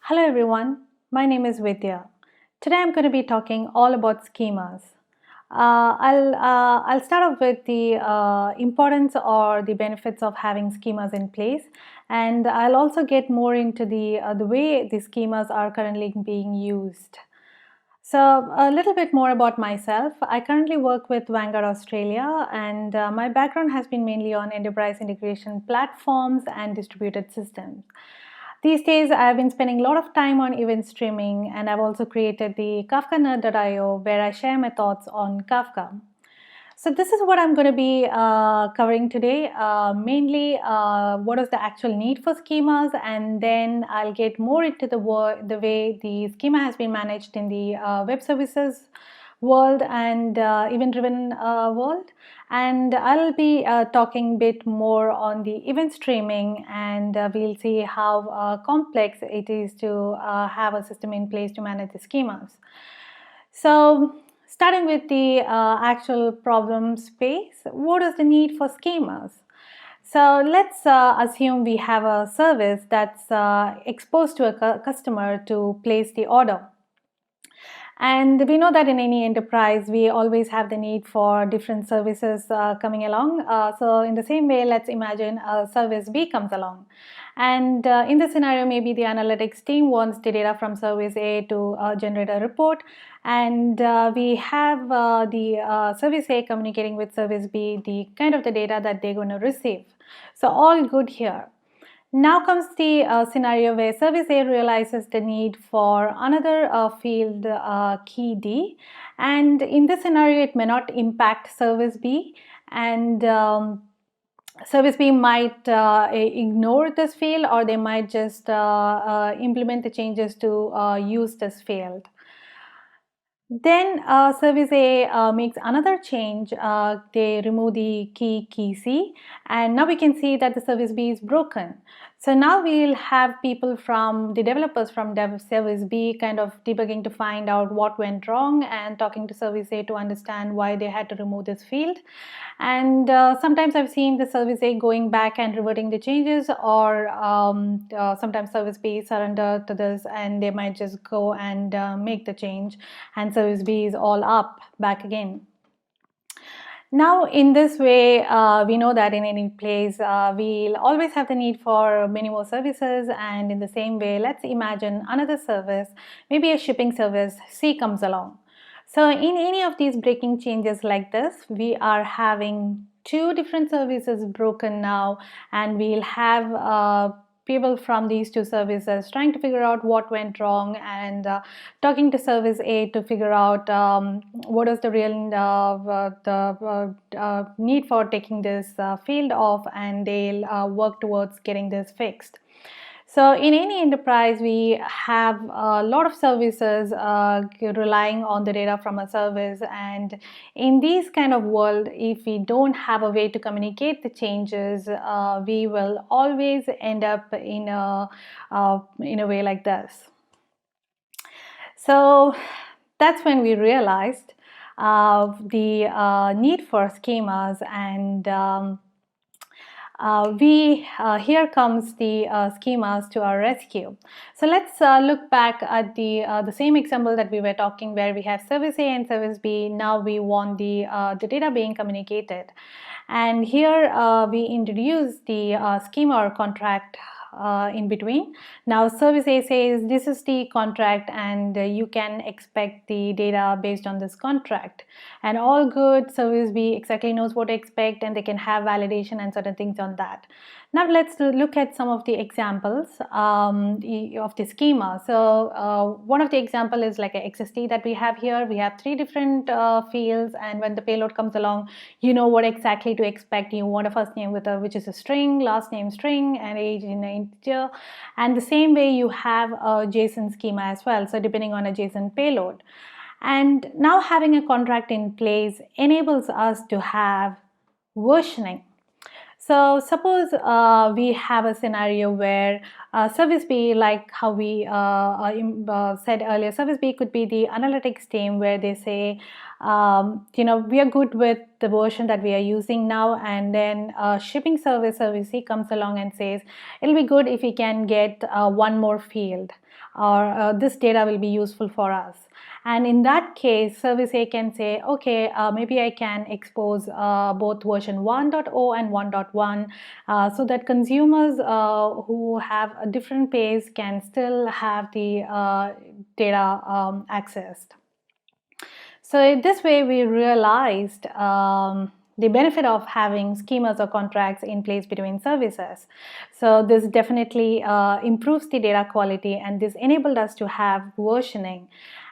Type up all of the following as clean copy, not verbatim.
Hello everyone, my name is Vidya. Today I'm going to be talking all about schemas. I'll start off with the importance or the benefits of having schemas in place, and I'll also get more into the way the schemas are currently being used. So a little bit more about myself. I currently work with Vanguard Australia, and my background has been mainly on enterprise integration platforms and distributed systems. These days, I've been spending a lot of time on event streaming, and I've also created the Kafka where I share my thoughts on Kafka. So this is what I'm going to be covering today, mainly what is the actual need for schemas, and then I'll get more into the way the schema has been managed in the web services world and event-driven world. And I'll be talking a bit more on the event streaming, and we'll see how complex it is to have a system in place to manage the schemas. So starting with the actual problem space, what is the need for schemas? So let's assume we have a service that's exposed to a customer to place the order. And we know that in any enterprise, we always have the need for different services coming along. So in the same way, let's imagine a service B comes along. And in this scenario, maybe the analytics team wants the data from service A to generate a report. And we have the service A communicating with service B, the kind of the data that they're going to receive. So all good here. Now comes the scenario where service A realizes the need for another field key D, and in this scenario it may not impact service B, and service B might ignore this field, or they might just implement the changes to use this field. Then service A makes another change. They remove the key C, and now we can see that the service B is broken. So now we'll have people from the developers from service B kind of debugging to find out what went wrong, and talking to service A to understand why they had to remove this field. And sometimes I've seen the service A going back and reverting the changes, or sometimes service B surrender to this and they might just go and make the change, and service B is all up back again. Now in this way, we know that in any place we'll always have the need for many more services, and in the same way, let's imagine another service, maybe a shipping service C comes along. So in any of these breaking changes like this, we are having two different services broken now, and we'll have people from these two services trying to figure out what went wrong, and talking to service A to figure out what is the real need for taking this field off, and they'll work towards getting this fixed. So in any enterprise, we have a lot of services relying on the data from a service, and in this kind of world, if we don't have a way to communicate the changes, we will always end up in a way like this. So that's when we realized the need for schemas, and here comes the schemas to our rescue. So let's look back at the same example that we were talking, where we have service A and service B. Now we want the data being communicated, and here we introduce the schema or contract in between. Now service A says this is the contract, and you can expect the data based on this contract, and all good. Service B exactly knows what to expect, and they can have validation and certain things on that. Now let's look at some of the examples of the schema. So one of the example is like a XST that we have here. We have three different fields, and when the payload comes along, you know what exactly to expect. You want a first name with which is a string, last name string, and age in an integer. And the same way you have a JSON schema as well, so depending on a JSON payload. And now having a contract in place enables us to have versioning. So suppose we have a scenario where service B, like how we said earlier, service B could be the analytics team where they say, we are good with the version that we are using now, and then shipping service C comes along and says, it'll be good if we can get one more field, or this data will be useful for us. And in that case, service A can say, okay, maybe I can expose both version 1.0 and 1.1 so that consumers who have a different pace can still have the data accessed. So this way we realized the benefit of having schemas or contracts in place between services. So this definitely improves the data quality, and this enabled us to have versioning.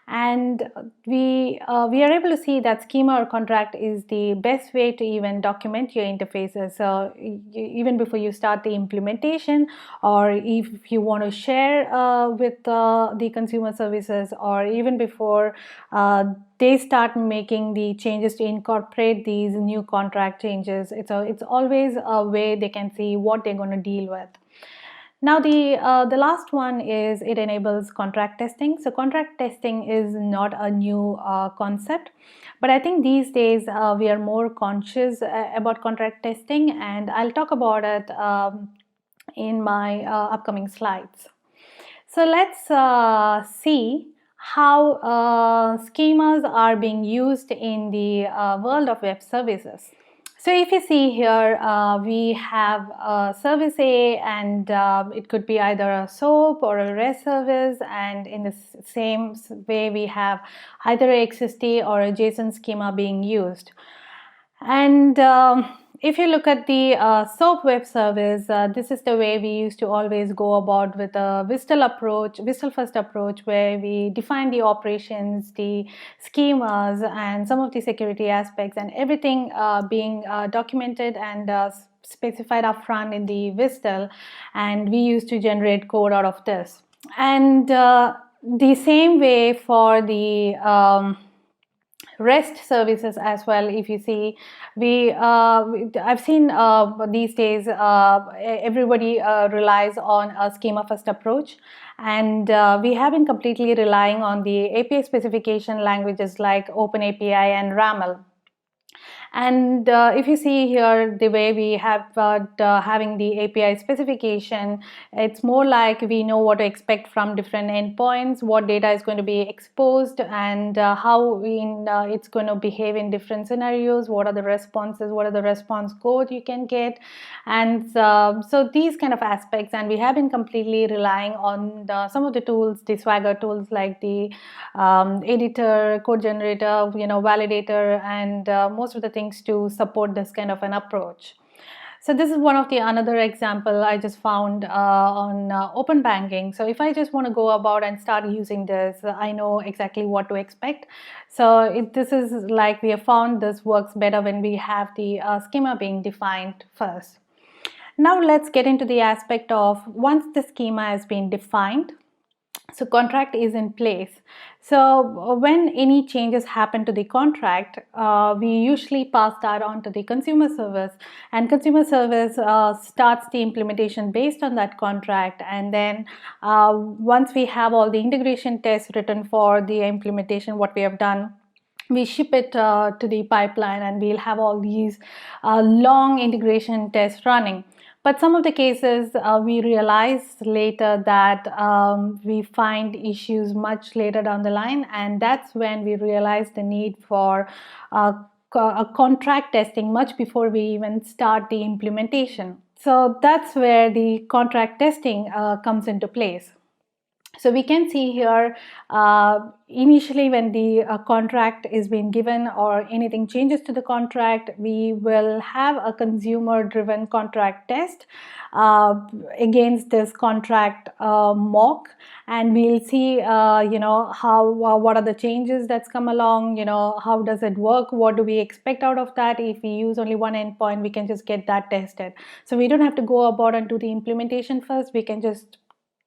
And we are able to see that schema or contract is the best way to even document your interfaces. So even before you start the implementation, or if you want to share with the consumer services, or even before they start making the changes to incorporate these new contract changes, it's always a way they can see what they're going to deal with. Now the last one is it enables contract testing. So contract testing is not a new concept, but I think these days we are more conscious about contract testing, and I'll talk about it in my upcoming slides. So let's see how schemas are being used in the world of web services. So if you see here, we have service A, and it could be either a SOAP or a REST service, and in the same way we have either a XST or a JSON schema being used. And if you look at the SOAP web service, this is the way we used to always go about with a WSDL first approach, where we define the operations, the schemas, and some of the security aspects, and everything being documented and specified upfront in the WSDL, and we used to generate code out of this. And the same way for the REST services as well. If you see, I've seen these days everybody relies on a schema first approach, and we have been completely relying on the API specification languages like OpenAPI and RAML. And if you see here, the way we have having the API specification, it's more like we know what to expect from different endpoints, what data is going to be exposed, and how it's going to behave in different scenarios, what are the responses, what are the response code you can get. And so these kind of aspects, and we have been completely relying on some of the tools, the Swagger tools like the editor, code generator, validator, and most of the things to support this kind of an approach. So this is one of the another example I just found on open banking. So if I just want to go about and start using this, I know exactly what to expect. So this is like we have found this works better when we have the schema being defined first. Now let's get into the aspect of once the schema has been defined, so contract is in place. So when any changes happen to the contract, we usually pass that on to the consumer service, and consumer service starts the implementation based on that contract. And then once we have all the integration tests written for the implementation, what we have done, we ship it to the pipeline, and we'll have all these long integration tests running. But some of the cases we realize later that we find issues much later down the line, and that's when we realize the need for a contract testing much before we even start the implementation. So that's where the contract testing comes into place. So we can see here initially when the contract is being given or anything changes to the contract, we will have a consumer driven contract test against this contract mock, and we'll see how what are the changes that's come along, how does it work, what do we expect out of that. If we use only one endpoint, we can just get that tested, so we don't have to go about and do the implementation first. We can just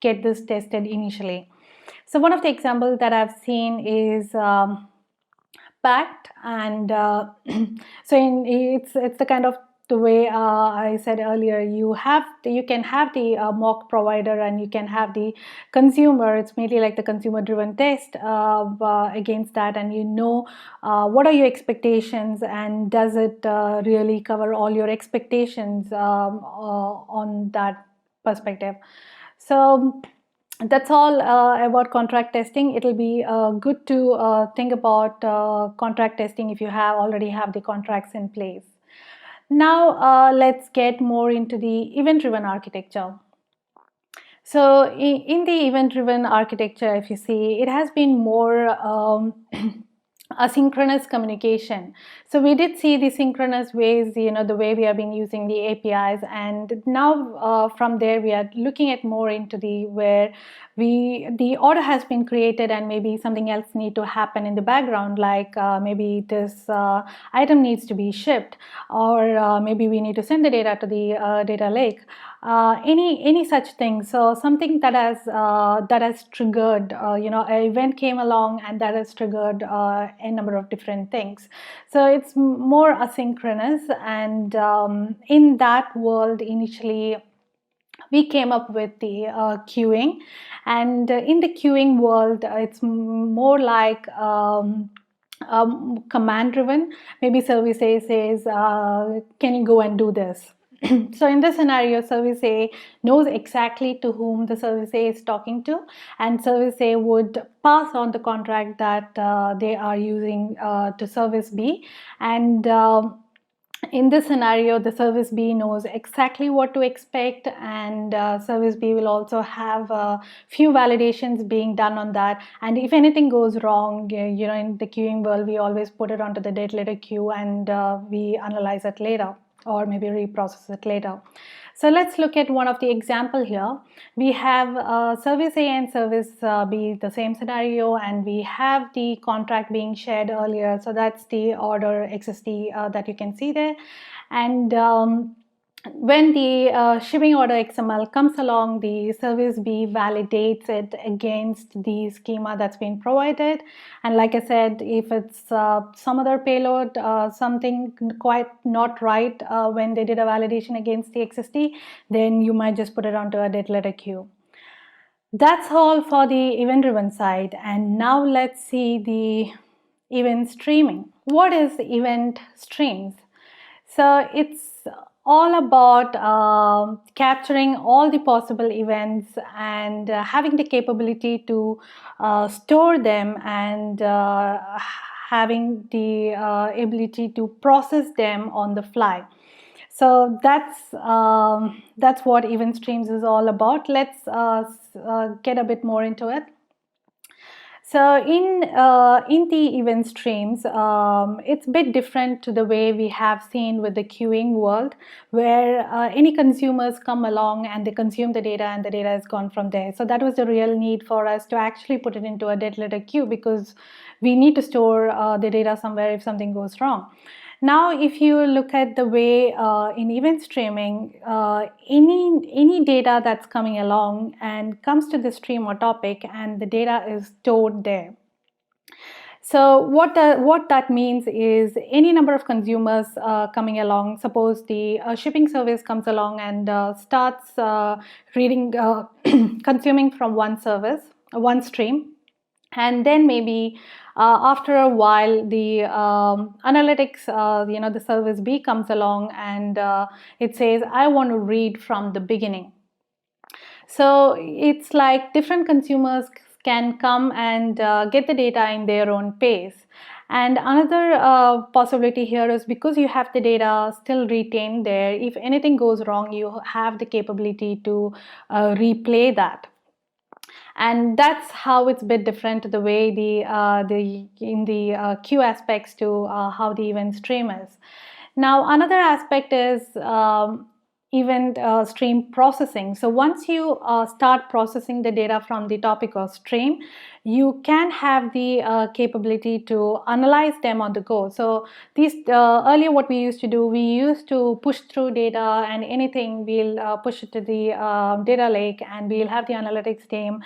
get this tested initially. So one of the examples that I've seen is Pact, and so it's the kind of the way I said earlier, you can have the mock provider and you can have the consumer. It's mainly like the consumer driven test against that, and what are your expectations, and does it really cover all your expectations on that perspective. So that's all about contract testing. It'll be good to think about contract testing if you already have the contracts in place. Now let's get more into the event-driven architecture. So in the event-driven architecture, if you see, it has been more asynchronous communication. So we did see the synchronous ways, the way we have been using the APIs, and now from there we are looking at more into where the order has been created and maybe something else need to happen in the background, like maybe this item needs to be shipped, or maybe we need to send the data to the data lake. Any such thing. So something that has triggered, an event came along and that has triggered a number of different things. So it's more asynchronous, and in that world, initially we came up with the queuing, and in the queuing world, it's more like command driven. Maybe service A says, can you go and do this? So in this scenario, service A knows exactly to whom the service A is talking to, and service A would pass on the contract that they are using to service B, and in this scenario, the service B knows exactly what to expect, and service B will also have a few validations being done on that. And if anything goes wrong, in the queuing world, we always put it onto the data letter queue, and we analyze it later, or maybe reprocess it later. So let's look at one of the example here. We have service A and service B, the same scenario, and we have the contract being shared earlier. So that's the order XST that you can see there. And when the shipping order XML comes along, the service B validates it against the schema that's been provided. And like I said, if it's some other payload, something quite not right when they did a validation against the XST, then you might just put it onto a data letter queue. That's all for the event-driven side. And now let's see the event streaming. What is event streams? So it's all about capturing all the possible events and having the capability to store them, and having the ability to process them on the fly. So that's what event streams is all about. Let's get a bit more into it. So in the event streams, it's a bit different to the way we have seen with the queuing world, where any consumers come along and they consume the data, and the data is gone from there. So that was the real need for us to actually put it into a data letter queue, because we need to store the data somewhere if something goes wrong. Now, if you look at the way in event streaming, any data that's coming along and comes to the stream or topic, and the data is stored there. So what that means is any number of consumers coming along. Suppose the shipping service comes along and starts reading, consuming from one stream, and then maybe after a while the analytics, the service B comes along and it says, I want to read from the beginning. So it's like different consumers can come and get the data in their own pace. And another possibility here is, because you have the data still retained there, if anything goes wrong, you have the capability to replay that. And that's how it's a bit different to the way in the queue aspects to how the event stream is. Now, another aspect is event stream processing. So once you start processing the data from the topic or stream, you can have the capability to analyze them on the go. So these earlier what we used to do, we used to push through data, and anything we'll push it to the data lake, and we'll have the analytics team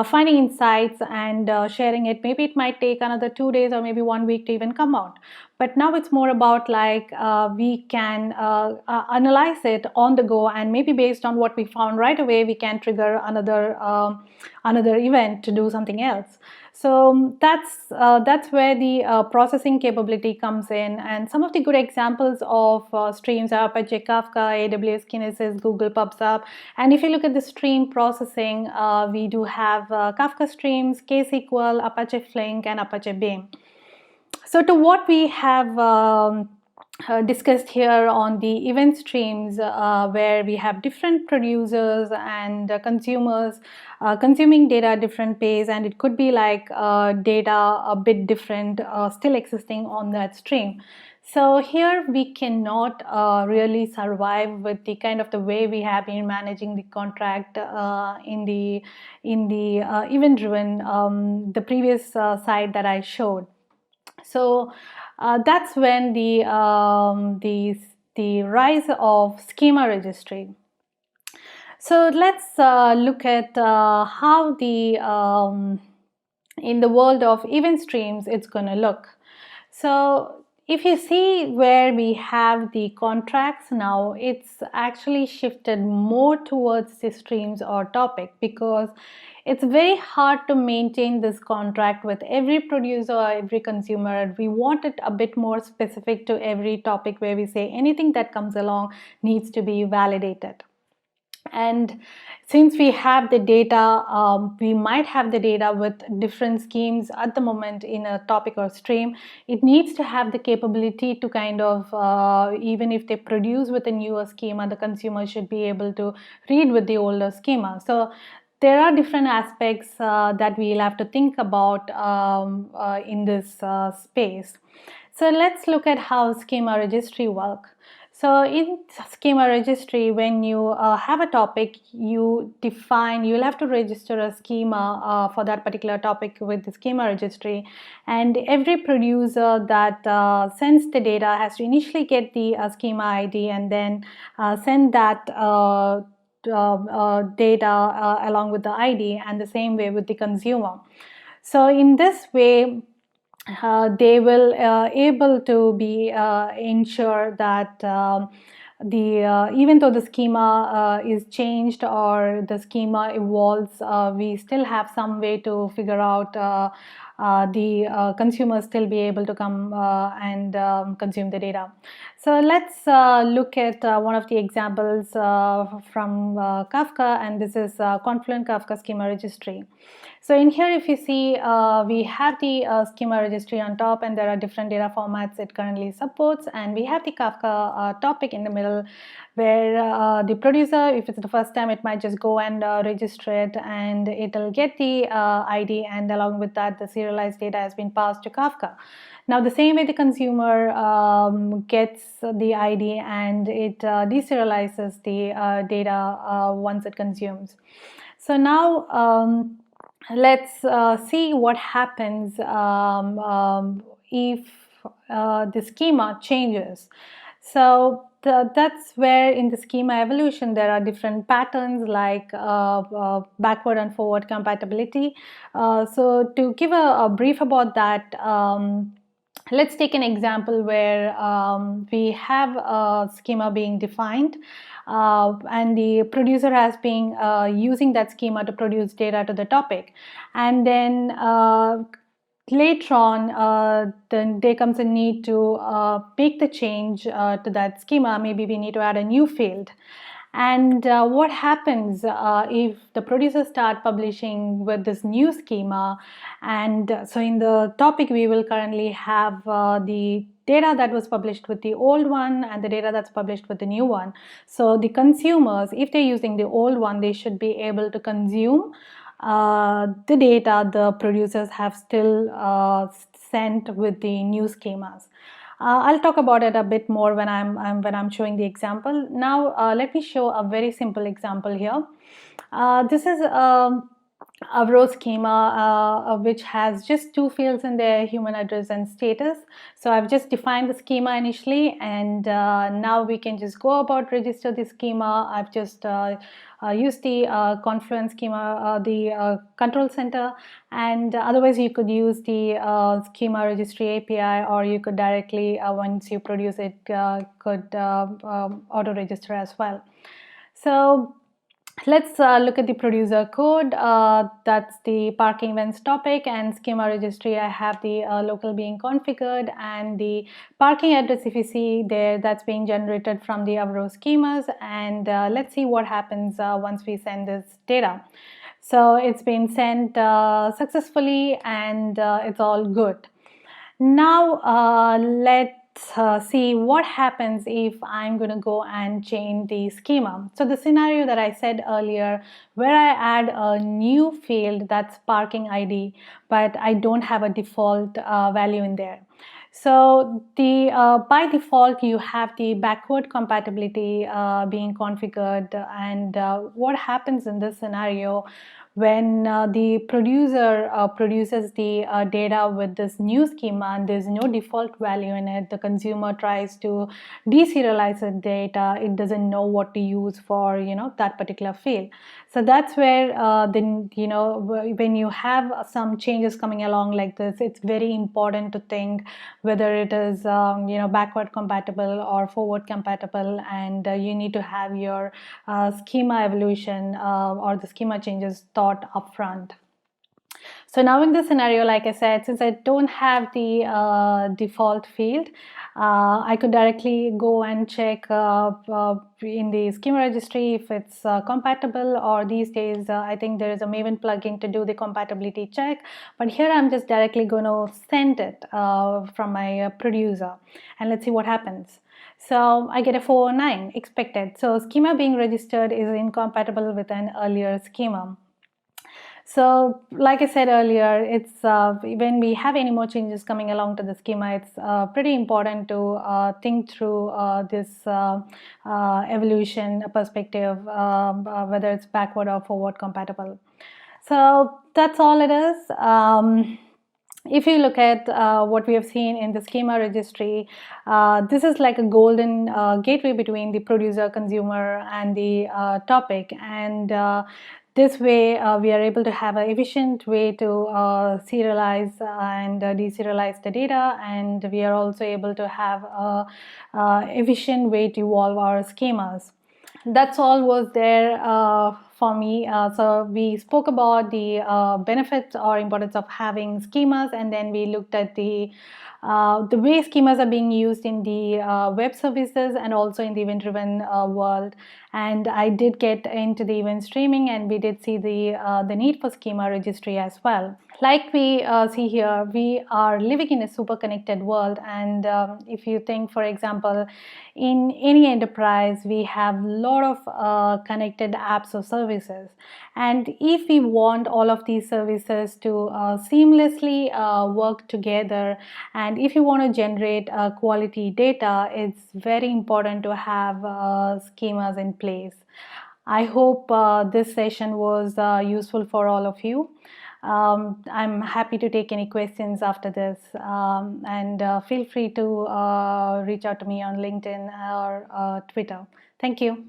finding insights and sharing it. Maybe it might take another 2 days or maybe 1 week to even come out. But now it's more about like we can analyze it on the go, and maybe based on what we found right away, we can trigger another event to do something else. So that's where the processing capability comes in. And some of the good examples of streams are Apache Kafka, AWS Kinesis, Google PubSub. And if you look at the stream processing, we do have Kafka streams, KSQL, Apache Flink, and Apache Beam. So to what we have discussed here on the event streams, where we have different producers and consumers consuming data at different pace, and it could be like data a bit different still existing on that stream. So here we cannot really survive with the kind of the way we have been managing the contract in the event-driven, the previous site that I showed. So that's when the rise of Schema Registry. So let's look at how the in the world of event streams it's going to look. So if you see where we have the contracts now, it's actually shifted more towards the streams or topic, because it's very hard to maintain this contract with every producer or every consumer. We want it a bit more specific to every topic, where we say anything that comes along needs to be validated. And since we have the data, we might have the data with different schemes at the moment in a topic or stream. It needs to have the capability to kind of, even if they produce with a newer schema, the consumer should be able to read with the older schema. So there are different aspects that we'll have to think about in this space. So let's look at how Schema Registry works. So in Schema Registry, when you have a topic, you'll have to register a schema for that particular topic with the Schema Registry. And every producer that sends the data has to initially get the schema ID, and then send that data along with the ID, and the same way with the consumer. So in this way, they will able to be ensure that even though the schema is changed or the schema evolves, we still have some way to figure out the consumers still be able to come and consume the data. So let's look at one of the examples from Kafka, and this is Confluent Kafka Schema Registry. So in here, if you see, we have the Schema Registry on top, and there are different data formats it currently supports, and we have the Kafka topic in the middle, where the producer, if it's the first time, it might just go and register it, and it'll get the ID, and along with that, the serialized data has been passed to Kafka. Now, the same way the consumer gets the ID, and it deserializes the data once it consumes. So now let's see what happens if the schema changes. So that's where in the schema evolution there are different patterns like backward and forward compatibility. So to give a brief about that, let's take an example where we have a schema being defined, and the producer has been using that schema to produce data to the topic, and then later on then there comes a need to make the change to that schema. Maybe we need to add a new field. And what happens if the producers start publishing with this new schema? And so in the topic, we will currently have the data that was published with the old one and the data that's published with the new one. So the consumers, if they're using the old one, they should be able to consume the data the producers have still sent with the new schemas. I'll talk about it a bit more when I'm showing the example. Now let me show a very simple example here. This is a row schema which has just two fields in there, human address and status. So I've just defined the schema initially, and now we can just go about register the schema. I've just used the Confluence schema, the control center, and otherwise you could use the Schema Registry API, or you could directly, once you produce it, could auto register as well. So let's look at the producer code. That's the parking events topic, and schema registry. I have the local being configured, and the parking address, if you see there, that's being generated from the Avro schemas. And let's see what happens once we send this data. So it's been sent successfully, and it's all good. Now let's see what happens if I'm going to go and change the schema. So the scenario that I said earlier, where I add a new field, that's parking ID, but I don't have a default value in there. So the by default you have the backward compatibility being configured, and what happens in this scenario when the producer produces the data with this new schema and there's no default value in it, the consumer tries to deserialize the data, it doesn't know what to use for that particular field. So that's where then when you have some changes coming along like this, it's very important to think whether it is backward compatible or forward compatible, and you need to have your schema evolution or the schema changes thought upfront. So now in this scenario, like I said, since I don't have the default field, I could directly go and check in the schema registry if it's compatible, or these days I think there is a Maven plugin to do the compatibility check. But here I'm just directly going to send it from my producer, and let's see what happens. So I get a 409 expected. So schema being registered is incompatible with an earlier schema. So like I said earlier, it's when we have any more changes coming along to the schema, it's pretty important to think through this evolution perspective, whether it's backward or forward compatible. So that's all it is. If you look at what we have seen in the schema registry, this is like a golden gateway between the producer, consumer, and the topic. And this way, we are able to have an efficient way to serialize and deserialize the data, and we are also able to have an efficient way to evolve our schemas. That's all was there for me. So we spoke about the benefits or importance of having schemas, and then we looked at the way schemas are being used in the web services and also in the event-driven world. And I did get into the event streaming, and we did see the need for schema registry as well. Like we see here, we are living in a super connected world, and if you think, for example, in any enterprise, we have a lot of connected apps or services, and if we want all of these services to seamlessly work together, and if you want to generate quality data, it's very important to have schemas in place. I hope this session was useful for all of you. I'm happy to take any questions after this, and feel free to reach out to me on LinkedIn or Twitter. Thank you.